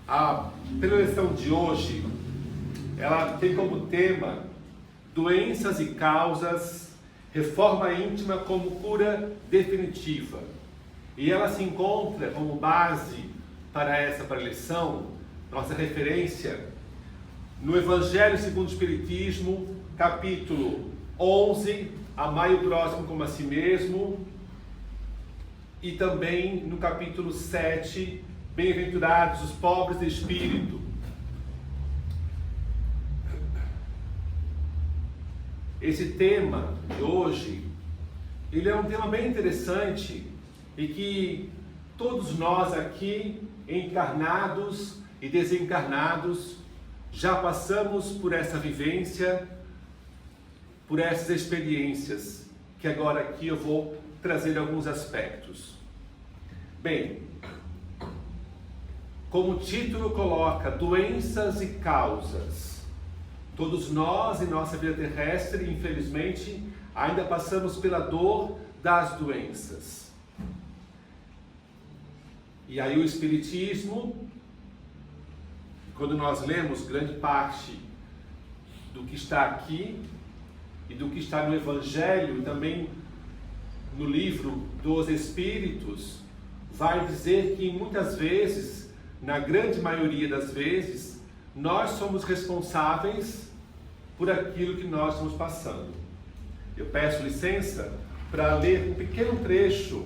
A preleção de hoje, ela tem como tema doenças e causas, reforma íntima como cura definitiva. E ela se encontra como base para essa preleção, nossa referência, no Evangelho segundo o Espiritismo, capítulo 11, amai o próximo como a si mesmo, e também no capítulo 7, bem-aventurados os pobres de espírito. Esse tema de hoje, ele é um tema bem interessante e que todos nós aqui, encarnados e desencarnados, já passamos por essa vivência, por essas experiências, que agora aqui eu vou trazer alguns aspectos. Bem, como o título coloca, doenças e causas. Todos nós, em nossa vida terrestre, infelizmente, ainda passamos pela dor das doenças. E aí o Espiritismo, quando nós lemos grande parte do que está aqui e do que está no Evangelho, também no livro dos Espíritos, vai dizer que muitas vezes, na grande maioria das vezes, nós somos responsáveis por aquilo que nós estamos passando. Eu peço licença para ler um pequeno trecho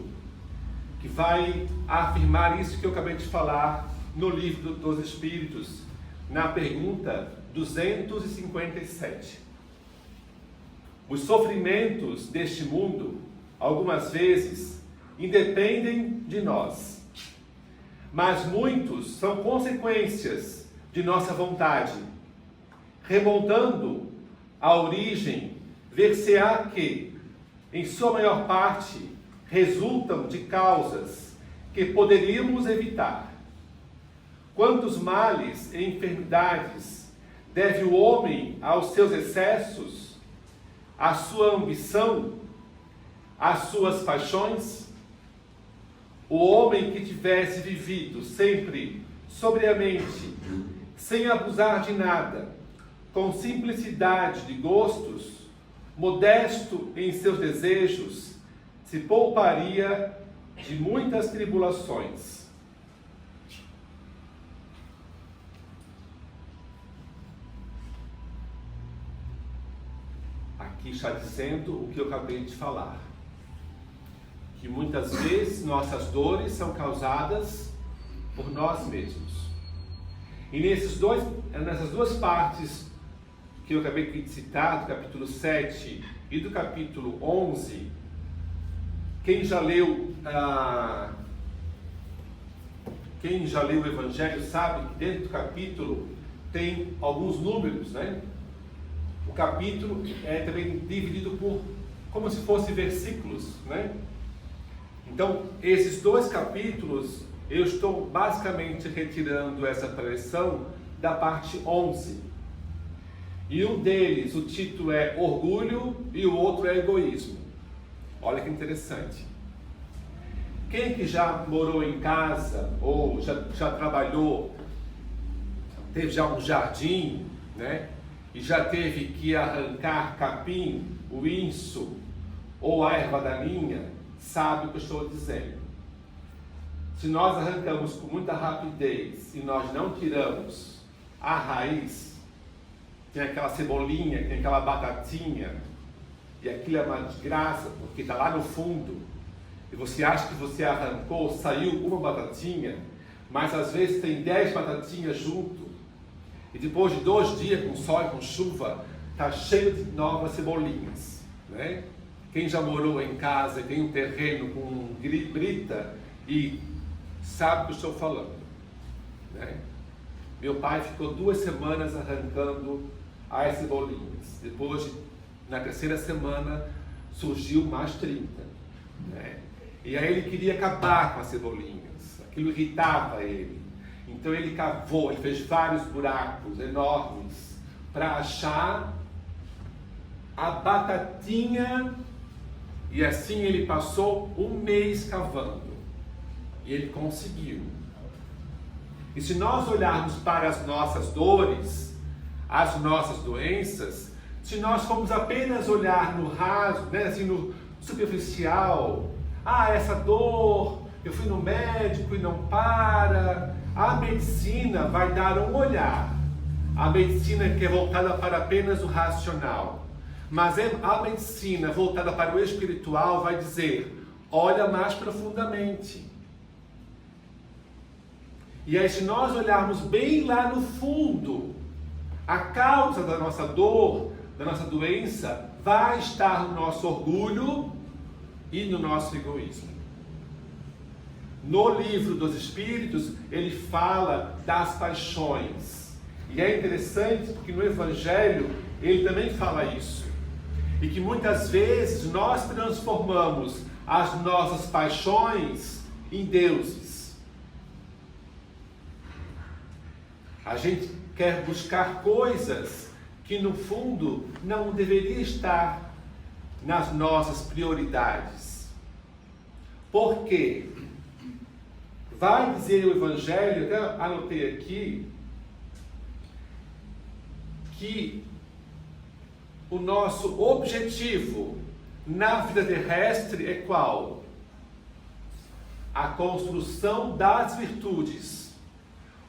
que vai afirmar isso que eu acabei de falar no livro dos Espíritos, na pergunta 257. Os sofrimentos deste mundo, algumas vezes, independem de nós, mas muitos são consequências de nossa vontade. Remontando à origem, ver-se-á que, em sua maior parte, resultam de causas que poderíamos evitar. Quantos males e enfermidades deve o homem aos seus excessos, à sua ambição, às suas paixões? O homem que tivesse vivido sempre sobriamente, sem abusar de nada, com simplicidade de gostos, modesto em seus desejos, se pouparia de muitas tribulações. Aqui está dizendo o que eu acabei de falar, que muitas vezes nossas dores são causadas por nós mesmos. E nessas duas partes que eu acabei de citar, do capítulo 7 e do capítulo 11, quem já leu o Evangelho sabe que dentro do capítulo tem alguns números, né? O capítulo é também dividido por, como se fossem versículos, né? Então, esses dois capítulos, eu estou basicamente retirando essa preleção da parte 11. E um deles, o título é Orgulho e o outro é Egoísmo. Olha que interessante. Quem que já morou em casa ou já trabalhou, teve já um jardim, né? E já teve que arrancar capim, o inso ou a erva daninha, sabe o que eu estou dizendo. Se nós arrancamos com muita rapidez e nós não tiramos a raiz, tem aquela cebolinha, tem aquela batatinha, e aquilo é uma desgraça, porque está lá no fundo, e você acha que você arrancou, saiu uma batatinha, mas às vezes tem 10 batatinhas junto, e depois de 2 dias com sol e com chuva, está cheio de novas cebolinhas, né? Quem já morou em casa e tem um terreno com brita e sabe o que eu estou falando, né? Meu pai ficou 2 semanas arrancando as cebolinhas. Depois, na 3ª semana, surgiu mais 30, né? E aí ele queria acabar com as cebolinhas. Aquilo irritava ele. Então ele cavou, ele fez vários buracos enormes para achar a batatinha. E assim ele passou 1 mês cavando. E ele conseguiu. E se nós olharmos para as nossas dores, as nossas doenças, se nós formos apenas olhar no raso, né, assim, no superficial, essa dor, eu fui no médico e não para, a medicina vai dar um olhar. A medicina que é voltada para apenas o racional. Mas a medicina voltada para o espiritual vai dizer, olha mais profundamente. E aí, se nós olharmos bem lá no fundo, a causa da nossa dor, da nossa doença, vai estar no nosso orgulho e no nosso egoísmo. No livro dos Espíritos, ele fala das paixões. E é interessante porque no Evangelho, ele também fala isso. E que muitas vezes nós transformamos as nossas paixões em deuses. A gente quer buscar coisas que no fundo não deveria estar nas nossas prioridades. Por quê? Vai dizer o Evangelho, até anotei aqui, que o nosso objetivo na vida terrestre é qual? A construção das virtudes.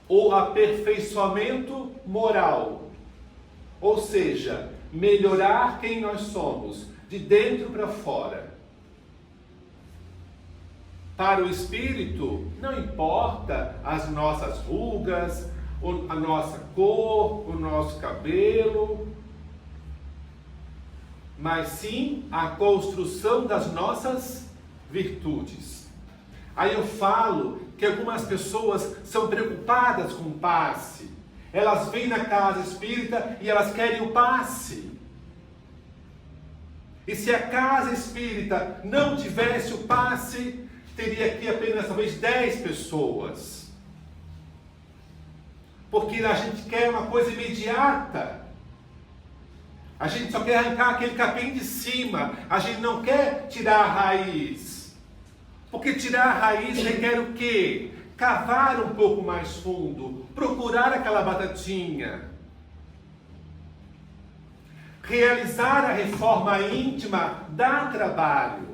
Ou aperfeiçoamento moral, ou seja, melhorar quem nós somos, de dentro para fora. Para o espírito, não importa as nossas rugas, a nossa cor, o nosso cabelo, mas sim a construção das nossas virtudes. Aí eu falo que algumas pessoas são preocupadas com o passe. Elas vêm na casa espírita e elas querem o passe. E se a casa espírita não tivesse o passe, teria aqui apenas talvez 10 pessoas. Porque a gente quer uma coisa imediata. A gente só quer arrancar aquele capim de cima. A gente não quer tirar a raiz. Porque tirar a raiz requer o quê? Cavar um pouco mais fundo, procurar aquela batatinha. Realizar a reforma íntima dá trabalho.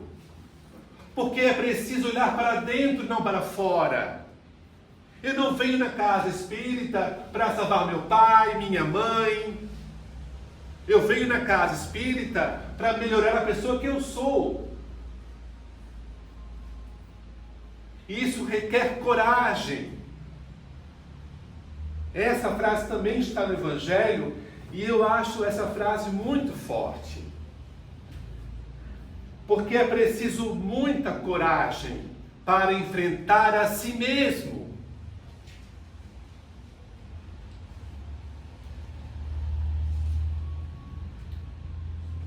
Porque é preciso olhar para dentro e não para fora. Eu não venho na casa espírita para salvar meu pai, minha mãe. Eu venho na casa espírita para melhorar a pessoa que eu sou. Isso requer coragem. Essa frase também está no Evangelho e eu acho essa frase muito forte. Porque é preciso muita coragem para enfrentar a si mesmo.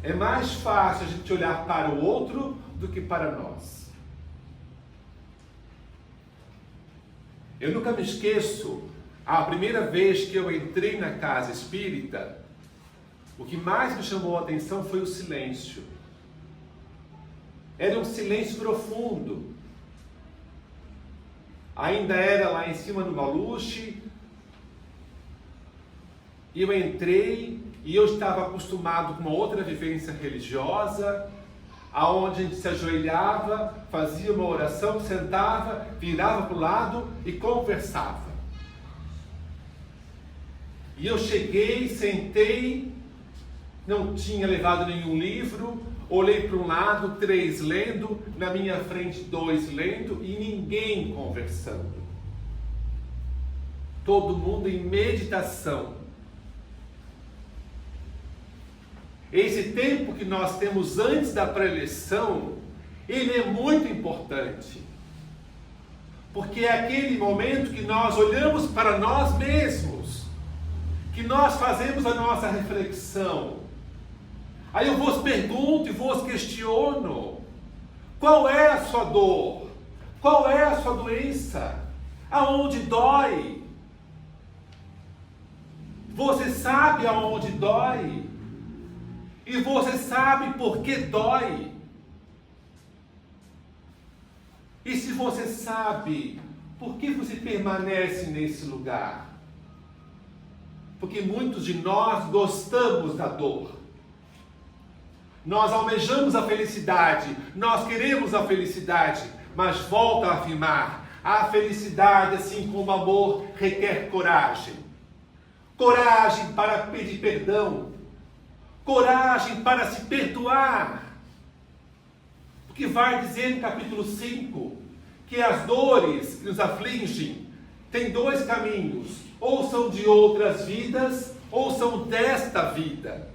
É mais fácil a gente olhar para o outro do que para nós. Eu nunca me esqueço, a primeira vez que eu entrei na casa espírita, o que mais me chamou a atenção foi o silêncio. Era um silêncio profundo. Ainda era lá em cima no Maluche. E eu entrei e eu estava acostumado com uma outra vivência religiosa, aonde a gente se ajoelhava, fazia uma oração, sentava, virava para o lado e conversava. E eu cheguei, sentei, não tinha levado nenhum livro, olhei para um lado, 3 lendo, na minha frente 2 lendo e ninguém conversando. Todo mundo em meditação. Esse tempo que nós temos antes da pré-eleição, ele é muito importante. Porque é aquele momento que nós olhamos para nós mesmos, que nós fazemos a nossa reflexão. Aí eu vos pergunto e vos questiono: qual é a sua dor? Qual é a sua doença? Aonde dói? Você sabe aonde dói? E você sabe por que dói? E se você sabe por que você permanece nesse lugar? Porque muitos de nós gostamos da dor. Nós almejamos a felicidade, nós queremos a felicidade, mas volta a afirmar, a felicidade, assim como o amor, requer coragem. Coragem para pedir perdão, coragem para se perdoar. Porque vai dizer no capítulo 5, que as dores que nos afligem têm dois caminhos, ou são de outras vidas, ou são desta vida.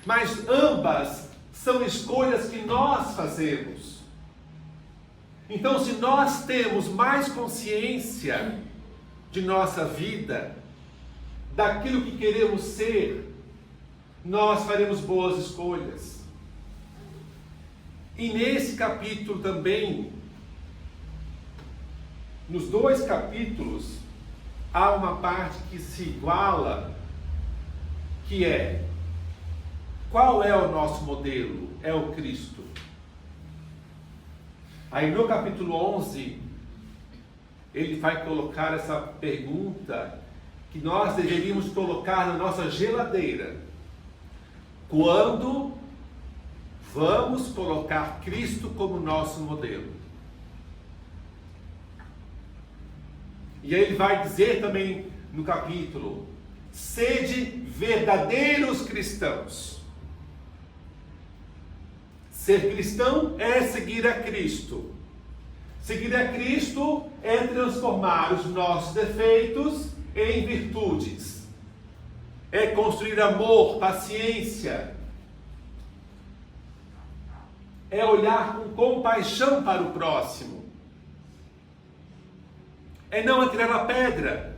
Mas ambas são escolhas que nós fazemos. Então, se nós temos mais consciência de nossa vida, daquilo que queremos ser, nós faremos boas escolhas. E nesse capítulo também, nos dois capítulos, há uma parte que se iguala, que é: qual é o nosso modelo? É o Cristo. Aí no capítulo 11, ele vai colocar essa pergunta que nós deveríamos colocar na nossa geladeira. Quando vamos colocar Cristo como nosso modelo? E aí ele vai dizer também no capítulo: sede verdadeiros cristãos. Ser cristão é seguir a Cristo. Seguir a Cristo é transformar os nossos defeitos em virtudes. É construir amor, paciência. É olhar com compaixão para o próximo. É não atirar a pedra,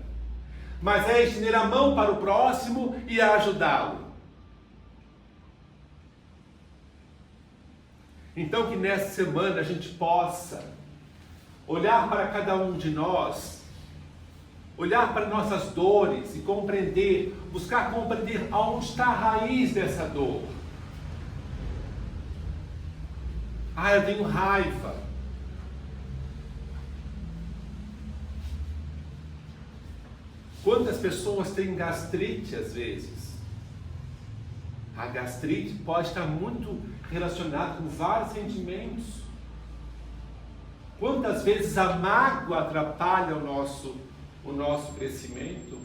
mas é estender a mão para o próximo e ajudá-lo. Então que nessa semana a gente possa olhar para cada um de nós, olhar para nossas dores e compreender, buscar compreender aonde está a raiz dessa dor. Eu tenho raiva. Quantas pessoas têm gastrite às vezes? A gastrite pode estar muito relacionada com vários sentimentos. Quantas vezes a mágoa atrapalha o nosso crescimento?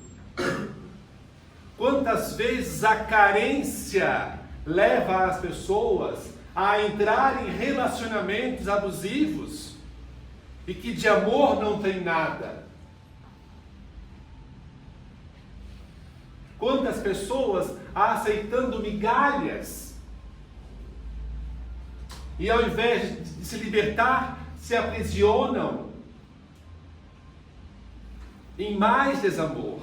Quantas vezes a carência leva as pessoas a entrar em relacionamentos abusivos e que de amor não tem nada? Quantas pessoas aceitando migalhas e ao invés de se libertar, se aprisionam em mais desamor.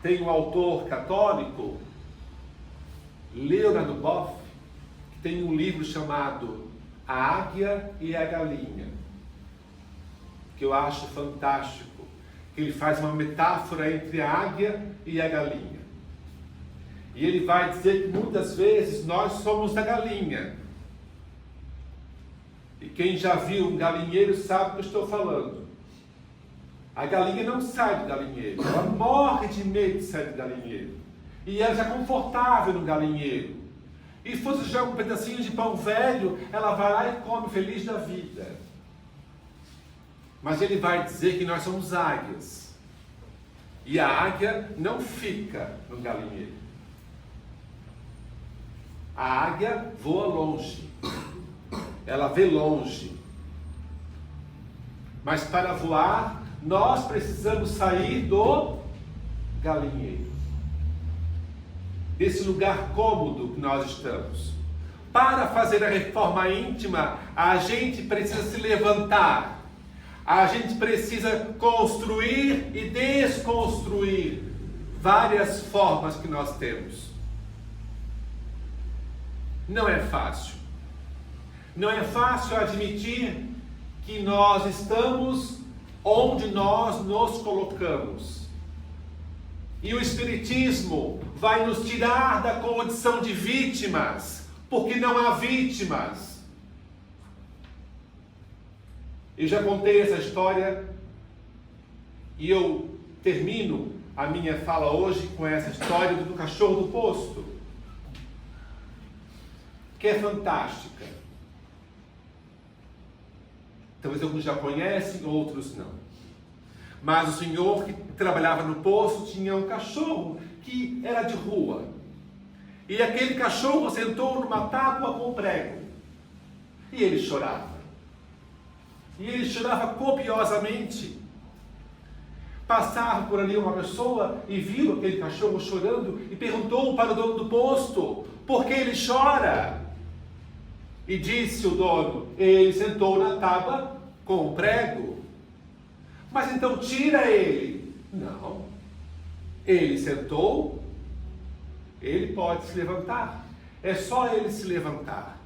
Tem um autor católico, Leonardo Boff, que tem um livro chamado A Águia e a Galinha, que eu acho fantástico. Ele faz uma metáfora entre a águia e a galinha. E ele vai dizer que muitas vezes nós somos a galinha. E quem já viu um galinheiro sabe o que eu estou falando. A galinha não sai do galinheiro, ela morre de medo de sair do galinheiro. E ela já é confortável no galinheiro. E se fosse jogar um pedacinho de pão velho, ela vai lá e come feliz da vida. Mas ele vai dizer que nós somos águias. E a águia não fica no galinheiro. A águia voa longe. Ela vê longe. Mas para voar, nós precisamos sair do galinheiro. Desse lugar cômodo que nós estamos. Para fazer a reforma íntima, a gente precisa se levantar. A gente precisa construir e desconstruir várias formas que nós temos. Não é fácil. Não é fácil admitir que nós estamos onde nós nos colocamos. E o Espiritismo vai nos tirar da condição de vítimas, porque não há vítimas. Eu já contei essa história e eu termino a minha fala hoje com essa história do cachorro do posto, que é fantástica. Talvez alguns já conhecem, outros não. Mas o senhor que trabalhava no posto tinha um cachorro que era de rua. E aquele cachorro sentou numa tábua com prego. E ele chorava. E ele chorava copiosamente. Passava por ali uma pessoa e viu aquele cachorro chorando e perguntou para o dono do posto: por que ele chora? E disse o dono: ele sentou na tábua com o prego. Mas então tira ele. Não. Ele sentou, ele pode se levantar. É só ele se levantar.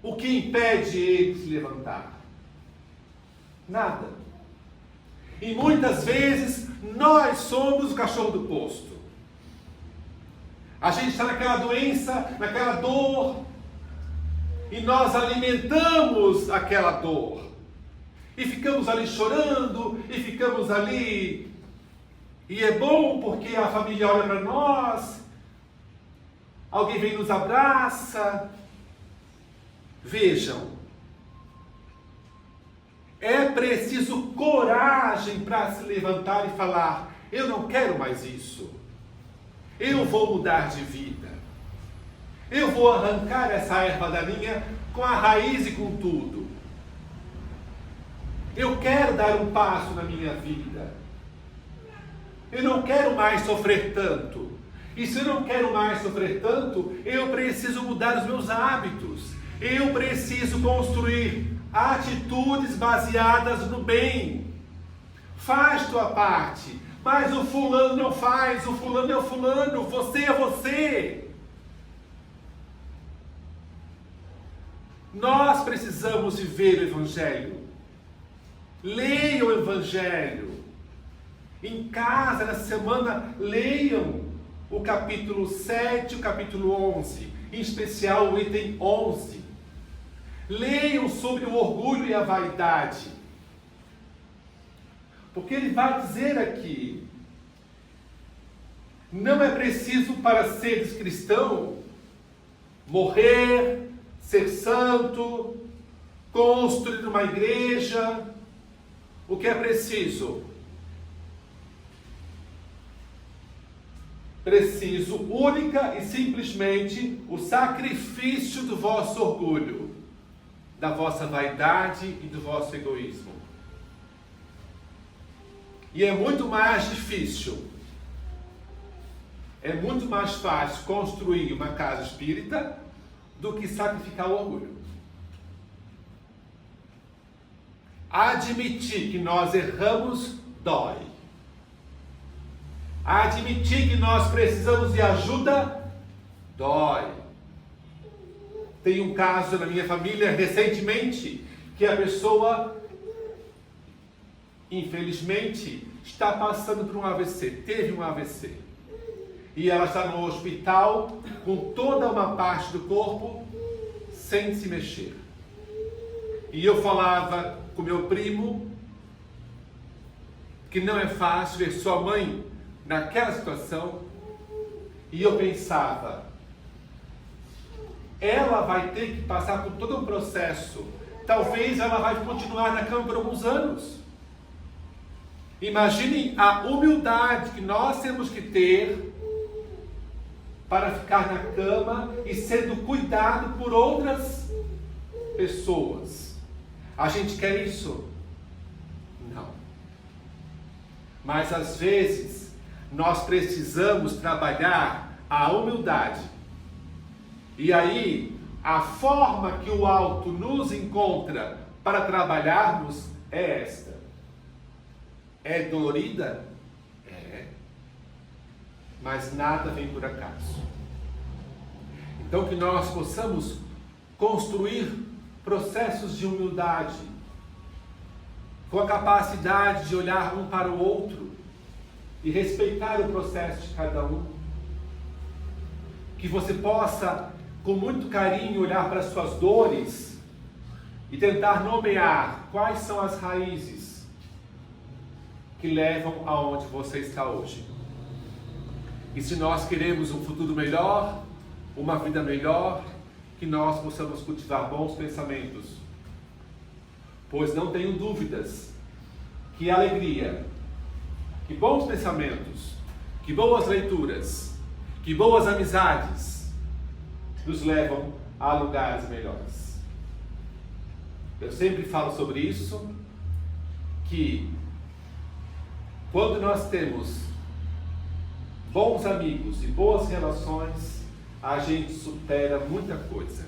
O que impede ele de se levantar? Nada. E muitas vezes nós somos o cachorro do posto. A gente está naquela doença, naquela dor, e nós alimentamos aquela dor. E ficamos ali chorando, e ficamos ali. E é bom porque a família olha para nós, alguém vem e nos abraça. Vejam, é preciso coragem para se levantar e falar: eu não quero mais isso. Eu vou mudar de vida. Eu vou arrancar essa erva daninha com a raiz e com tudo. Eu quero dar um passo na minha vida. Eu não quero mais sofrer tanto. E se eu não quero mais sofrer tanto, eu preciso mudar os meus hábitos. Eu preciso construir atitudes baseadas no bem. Faz tua parte. Mas o fulano não faz. O fulano é o fulano. Você é você. Nós precisamos viver o Evangelho. Leiam o Evangelho. Em casa, nessa semana, leiam o capítulo 7 e o capítulo 11. Em especial o item 11. Leiam sobre o orgulho e a vaidade. Porque ele vai dizer aqui: não é preciso para seres cristão morrer, ser santo, construir uma igreja. O que é preciso? Preciso única e simplesmente o sacrifício do vosso orgulho, da vossa vaidade e do vosso egoísmo. E é muito mais difícil, é muito mais fácil construir uma casa espírita do que sacrificar o orgulho. Admitir que nós erramos dói. Admitir que nós precisamos de ajuda dói. Tem um caso na minha família recentemente que a pessoa, infelizmente, está passando por um AVC, teve um AVC. E ela está no hospital com toda uma parte do corpo sem se mexer. E eu falava com meu primo que não é fácil ver sua mãe naquela situação. E eu pensava, ela vai ter que passar por todo um processo. Talvez ela vai continuar na cama por alguns anos. Imaginem a humildade que nós temos que ter para ficar na cama e sendo cuidado por outras pessoas. A gente quer isso? Não. Mas às vezes nós precisamos trabalhar a humildade. E aí, a forma que o alto nos encontra para trabalharmos é esta. É dolorida? É. Mas nada vem por acaso. Então que nós possamos construir processos de humildade, com a capacidade de olhar um para o outro e respeitar o processo de cada um. Que você possa, com muito carinho, olhar para as suas dores e tentar nomear quais são as raízes que levam aonde você está hoje. E se nós queremos um futuro melhor, uma vida melhor, que nós possamos cultivar bons pensamentos. Pois não tenho dúvidas que alegria, que bons pensamentos, que boas leituras, que boas amizades nos levam a lugares melhores. Eu sempre falo sobre isso, que quando nós temos bons amigos e boas relações, a gente supera muita coisa.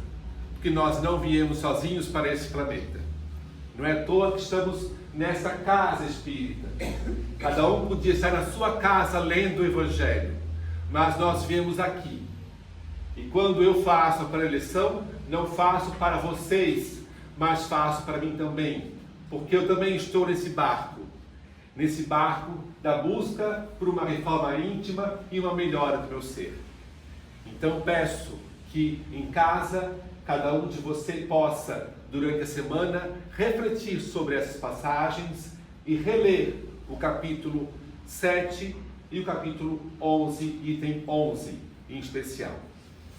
Porque nós não viemos sozinhos para esse planeta. Não é à toa que estamos nessa casa espírita. Cada um podia estar na sua casa lendo o Evangelho. Mas nós viemos aqui. E quando eu faço a preleção, não faço para vocês, mas faço para mim também. Porque eu também estou nesse barco. Nesse barco da busca por uma reforma íntima e uma melhora do meu ser. Então peço que em casa, cada um de vocês possa, durante a semana, refletir sobre essas passagens e reler o capítulo 7 e o capítulo 11, item 11 em especial.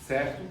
Certo?